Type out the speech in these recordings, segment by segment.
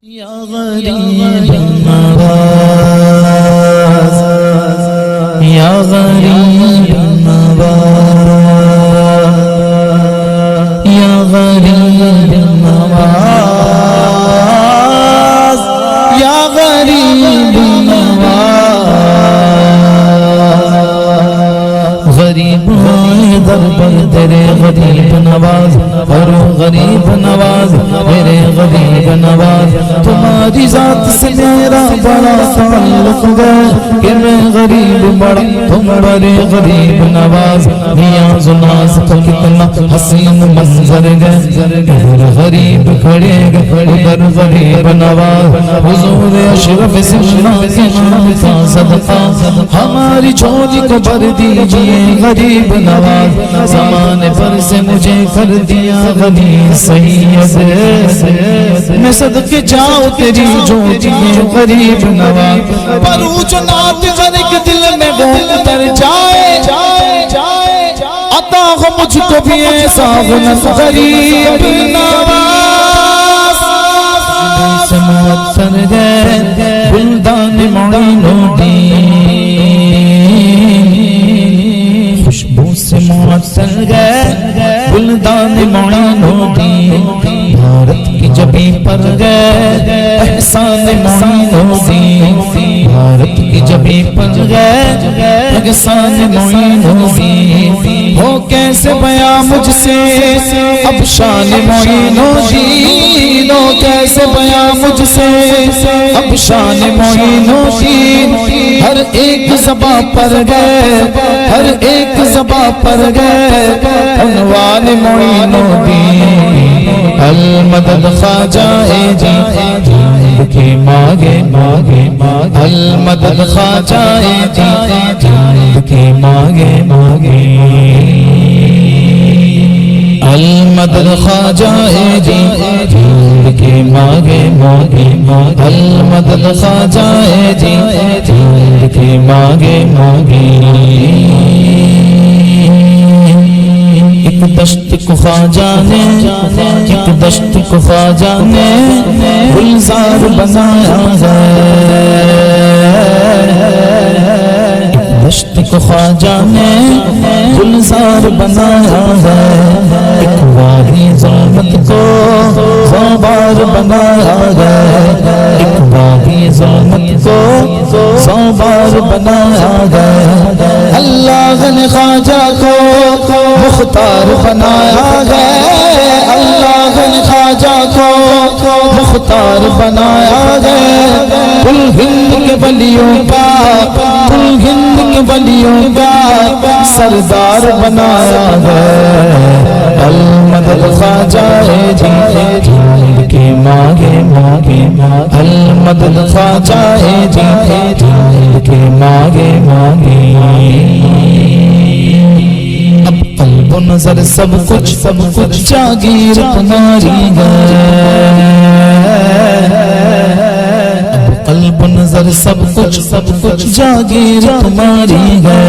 یا غریب نواز یا غریب نواز یا غریب نواز یا غریب نواز غریب آئے در پر تیرے غریب نواز اور غریب نواز میرے غریب نواز تمہاری ذات سے میرا بڑا تعلق ہے کہ میں غریب بڑا تم بڑے غریب نواز نیاز و ناز کا کتنا حسین منظر گئے ادھر غریب کھڑے گئے ادھر غریب نواز حضور اشرف سننا کے نام کا صدقہ ہماری جھولی کو بھر دیجئے غریب نواز زمانے پر سے مجھے کر دیا غنی سید میں صدقے جاؤں تیری جھولی میں غریب نواز پرو جو نات غرق دل میں وہ اتر جائے عطا ہو مجھ کو بھی ایسا غنت غریب نواز سے معطر گئے بلدان معین و دین خوشبو سے معطر گئے بلدان معین و دین بھارت کی جبیں پر گئے احسان معین و دین بھارت کی جبیں پر گئے احسان معین و دین ہو کیسے بیاں مجھ سے اب شان معین و دین ہو کیسے بیاں مجھ سے اب شان معین و دین ہر ایک زباں پر گئے ہر ایک زباں پر گئے عنوان معین و دین المدد خواجہ جی کے ماگے ماگے ماگے المدد خواجہ جی کے ماگے ماگے المدد خواجہ جی کے ماگے ماگے ماگے المدد خواجہ جی کے ماگے ماگے ایک دشت کو خواجہ نے ایک دشت کو خواجہ نے گلزار بنایا ہے ایک دشت کو خواجہ نے گلزار بنایا ہے ایک وادی ظلمت کو زوبار بنایا ہے ایک وادی ظلمت کو زوبار بنایا ہے اللہ نے خواجہ کو مختار بنایا ہے اللہ نے خواجہ کو مختار بنایا ہے کل ہند کے ولیوں کا کل ہند کے ولیوں کا سردار بنایا ہے المدد خواجہ جی کے ماگے ماگے المدد خواجہ جی کے ماگے ماگے اب قلب و نظر سب کچھ جاگیر تمہاری ہے اب قلب و نظر سب کچھ جاگیر تمہاری ہے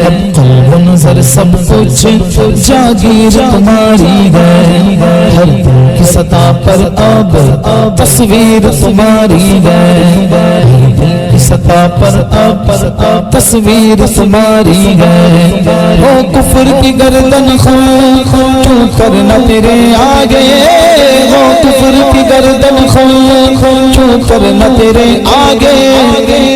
اب قلب و نظر سب کچھ جاگیر تمہاری ہے ہر دل کی سطح پر اب تصویر تمہاری ہے سطح پر اب تصویر تمہاری ہے وہ کفر کی گردن کیوں کرنا تیرے آگے وہ کفر کی گردن کیوں کرنا تیرے آگے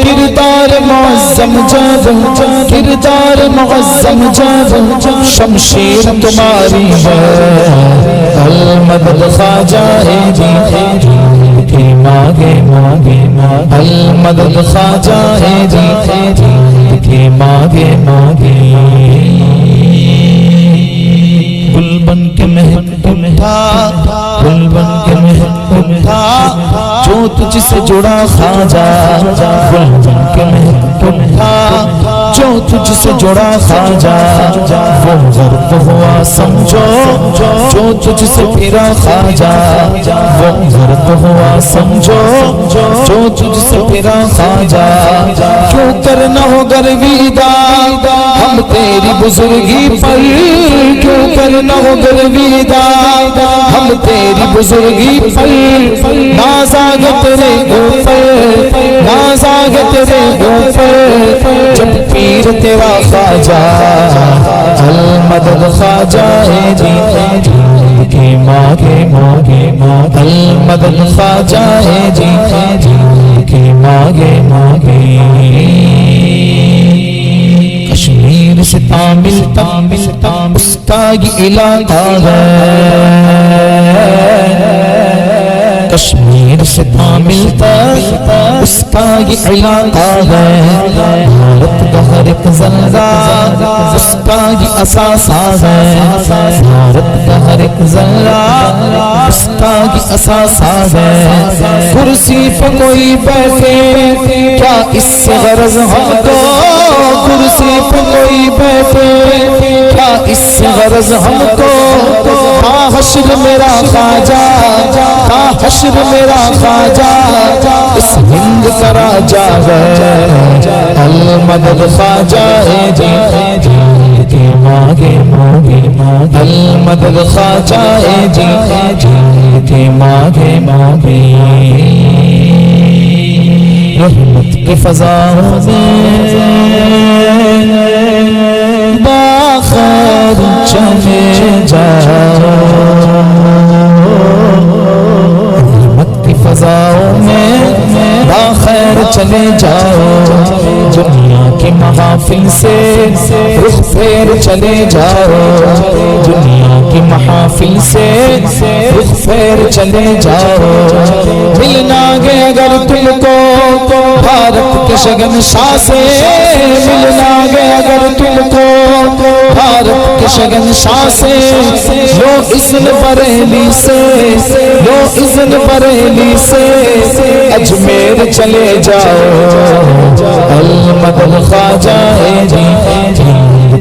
کردار معظم جب کردار معظم جب شمشیر تمہاری ہے المدد خواجہ جی کے ماگے ماگے المدد خواجہ جی کے ماگے ماگے گل بن کے مہک اٹھا گل بن کے مہک اٹھا جو تجھ سے جڑا خواجہ گل بن کے مہک اٹھا جو تجھ سے جڑا خواجہ وہ غرق ہوا سمجھو جو تجھ سے پھرا خواجہ وہ غرق ہوا سمجھو جو تجھ سے پھرا خواجہ کیوں کرنا ہو گرویدہ ہم تیری بزرگی پر کیوں کرنا ہو گرویدہ ہم تیری بزرگی پر نازا آگے تیرے اوپر، ناز آگے تیرے اوپر، جب پیر تیرا خواجہ المدد خواجہ جی کی مانگے مانگے المدد خواجہ جی کی مانگے مانگے۔ کشمیر سے تامل اس کا یہ علاقہ ہے، کشمیر سے تامل تک اس کا یہ علاقہ ہے، بھارت کا ہر ایک ذرہ اس کا یہ اثاثہ ہے، بھارت کا ہر ایک ذرہ اس کا یہ اثاثہ ہے۔ کرسی پہ کوئی بیٹھے کیا اس سے غرض ہم کو، کرسی پہ کوئی بیٹھے کیا اس سے غرض ہم کو، ہاں حشر میرا خواجہ، ہاں حشر میرا خواجہ اس ہند کا راجہ ہے، المدد خواجہ جی کے مانگے مانگے المدد خواجہ جی کے مانگے مانگے۔ رحمت کی فضاؤں میں باخیر چلے جاؤ، رحمت کی فضاؤں میں باخیر چلے جاؤ، دنیا کی محافل سے رخ پھیر چلے جاؤ، دنیا کی محافل سے رخ پھیر چلے جاؤ، ملنا گے اگر تم کو بھارت کے شگنشاہ سے، ملنا گے اگر تم کو بھارت کے شگنشاہ سے، لو اذن بریلی سے، لو اذن بریلی سے اجمیر چلے جاؤ، المدد خواجہ جی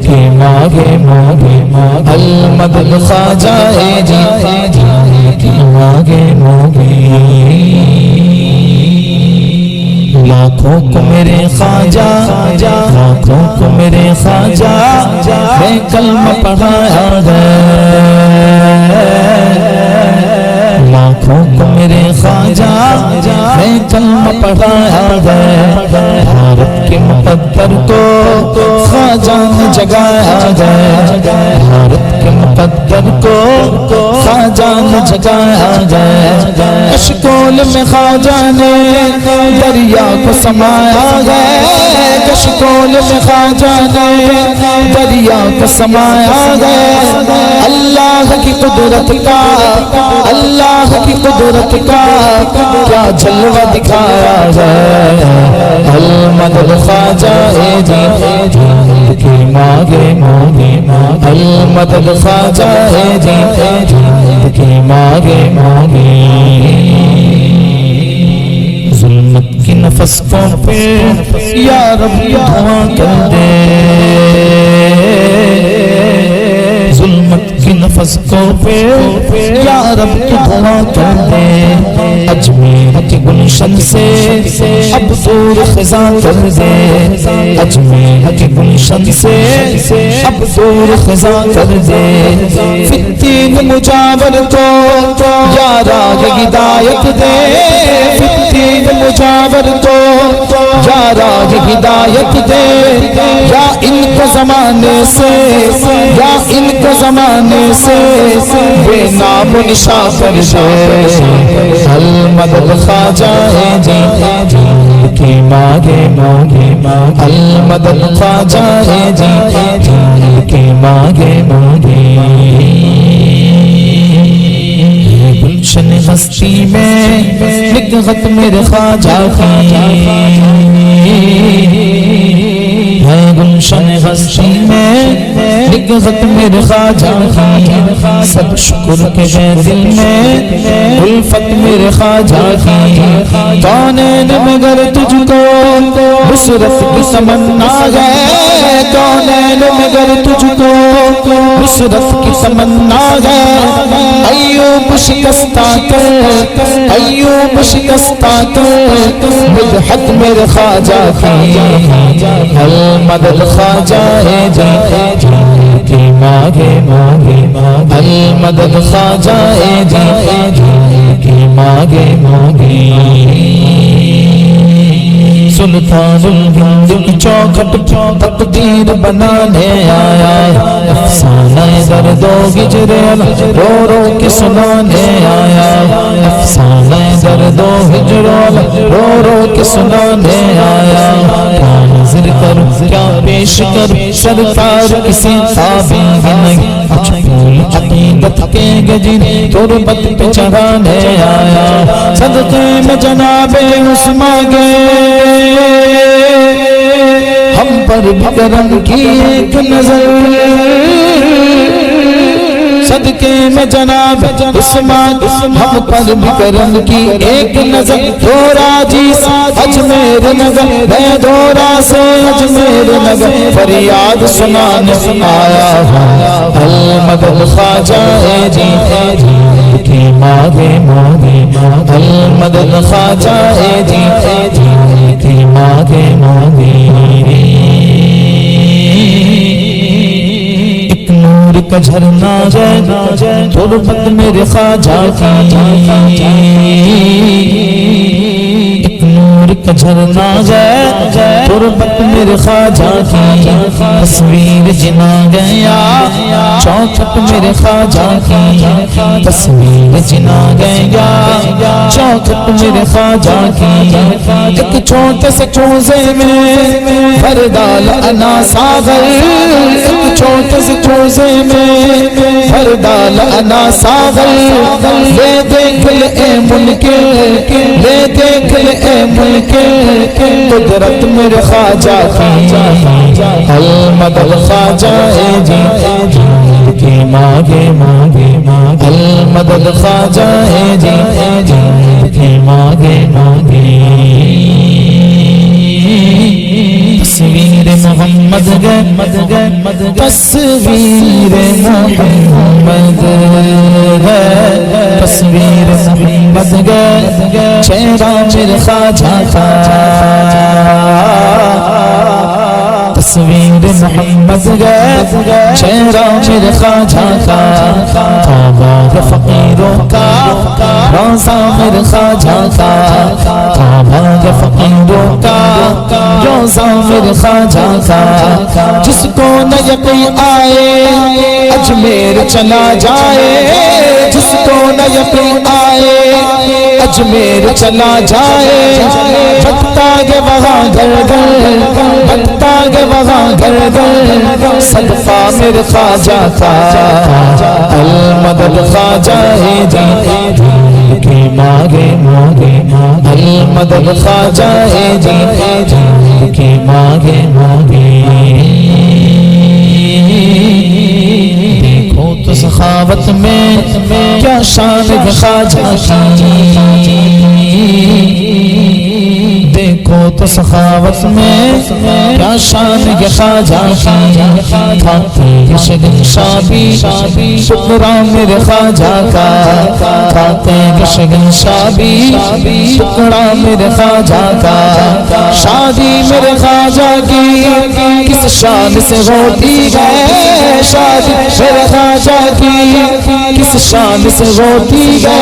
کے مانگے مانگے المدد خواجہ جی کے مانگے مانگے۔ لاکھوں کو میرے خواجہ، لاکھوں کو میرے خواجہ میں کلمہ پڑھایا ہے، لاکھوں کو میرے خواجہ میں کلمہ پڑھایا ہے، بھارت کے مقدر کو خواجہ نے جگایا ہے، بھارت کے مقدر کو خواجہ نے جگایا ہے، کشکول میں خواجہ نے دریا کو سمایا ہے، کشکول میں خواجہ نے دریا کو سمایا ہے، اللہ کی قدرت کا، اللہ کی قدرت کا کیا جلوہ دکھایا ہے، المدد خواجہ جی کے مانگے مانگے المدد خواجہ جی کے مانگے مانگے۔ ظلمت کی نفس کو پہ یا رب دھواں کر دے، ظلمت کی نفس کو پہ یا رب تو دھواں کر دے، اجمیر کے گلشن سے اب دور خزاں کر دے، اجمیر کے گلشن سے اب دور خزاں کر دے، فتین مجاور کو یا راہ ہدایت دے، فتین مجاور کو یا راہ ہدایت دے، یا ان کو زمانے سے، یا ان کو زمانے سے بے نام و نشاں کر دے، المدد خواجہ جی کے مانگے مانگے المدد خواجہ جی کے مانگے مانگے۔ گلشن ہستی میں نگہت میرے خواجہ کی ہے، گلشن ہستی میں نگہت میرے خواجہ کی، سب شکر کے ہے دل میں الفت میرے خواجہ کی، کونین مگر تجھ کو نصرت کی تمنا ہے، کونین مگر تجھ کو نصرت کی تمنا ہے، ایوب شکستہ کر، ایوب شکستہ کر مدحت میرے خواجہ کی، المدد خواجہ جی کے مانگے مانگے المدد خواجہ جی کے مانگے مانگے۔ سلطان الہند کی چوکھٹ تقدیر بنانے آیا افسانہ درد و ہجر رو رو کے سنانے آیا افسانہ درد و ہجر رو رو کے سنانے آیا کیا نظر کر کیا پیش کر سرکار کسی قابل نہیں کچھ پھول عقیدت کے گجر تربت پہ چڑھانے آیا صدقے میں جناب عثمان گئے ہم پر بھی کرم کی ایک نظر صدقے میں جناب عثمان ہم پر بھی کرم کی ایک نظر دورا جی اجمیر نگر میں دورا سے اجمیر نگر فریاد سنانے آیا المدد خواجہ جی کی مانگے مانگے المدد خواجہ جی کی مانگے مانگے کا جھرنا جائے تربت میرے خواجہ کی ایک نور کا جھرنا جائے تربت میرے خواجہ کی تصویر جنا گیا چوکھٹ میرے خواجہ کی تصویر جنا گیا چوکھٹ میرے خواجہ کی ایک چھوٹے سے چوزے میں بھر ڈال انا ساغر ایک چھوٹے سے چوزے میں بھر ڈال انا ساغر لے دیکھ لے اے ملک لے دیکھ لے اے ملک قدرت میرے خواجہ کی المدد خواجہ جی کی مانگے مانگے المدد خواجہ جی کی مانگے مانگے تصویر محمد گئے تصویر محمد گئے تصویر محمد گئے چہرہ میرے خواجہ کا تصویر محمد گئے چہرہ میرے خواجہ کا کعبہ فقیروں کا روضہ میرے خواجہ کا کعبہ فقیروں کا روضہ میرے خواجہ کا جس کو نہ یقین آئے اجمیر چلا جائے جس کو نہ یقین آئے اجمیر چلا جائے بھٹتا گے وہاں گھر گھر بھٹتا گے وہاں گھر گھر صدقہ میرے خواجہ کا المدد خواجہ جی کی مانگے مانگے المدد خواجہ جی کی مانگے مانگے دیکھو تو سخاوت میں کیا شان ہے خواجہ کی دیکھو تو سخاوت میں کیا شان ہے خواجہ کی کھاتے شگن شابی شکرہ میرے خواجہ کا کھاتے شگن شابی شکرہ میرے خواجہ کا شادی میرے خواجہ کی کس شان سے ہوتی ہے شادی میرے خواجہ کی کس شان سے ہوتی ہے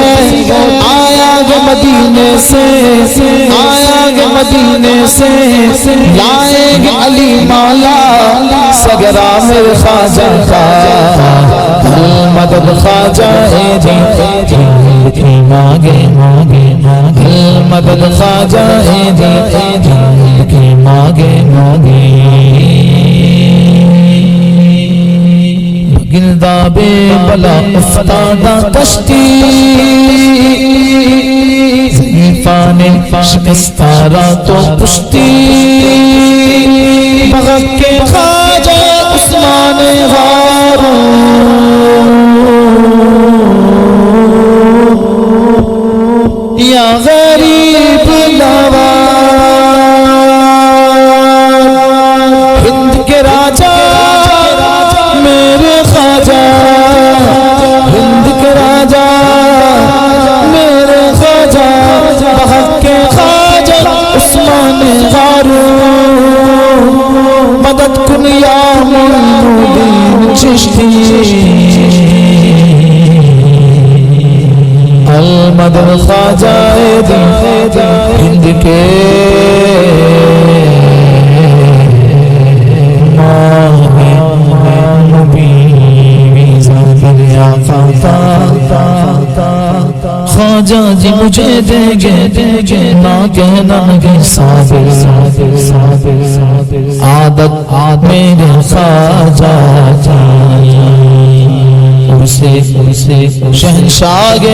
آیا گے مدینے سے آیا گے مدینے سے لائیں گے علی مولا سگرا میرے خواجہ کا المدد خواجہ جی کی مانگے مانگے المدد خواجہ جی کی مانگے مانگے گردابے بلا افتادہ کشتی ضعیفان شکستارا تو پشتی بغب کے خواجہ عثمان ہارون یا غریب نواز ہند کے راجہ میرے خواجہ ہند کے راجہ میرے خواجہ بحق کے خواجہ عثمان ہارون مدد کن یا معین چشتی المدد خواجہ ہند کے خواجہ جی مجھے دے گے نہ کہنا کہ صابر عادت میرے خواجہ اسے شہنشاہ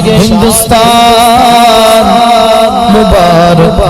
ہندوستان مبارک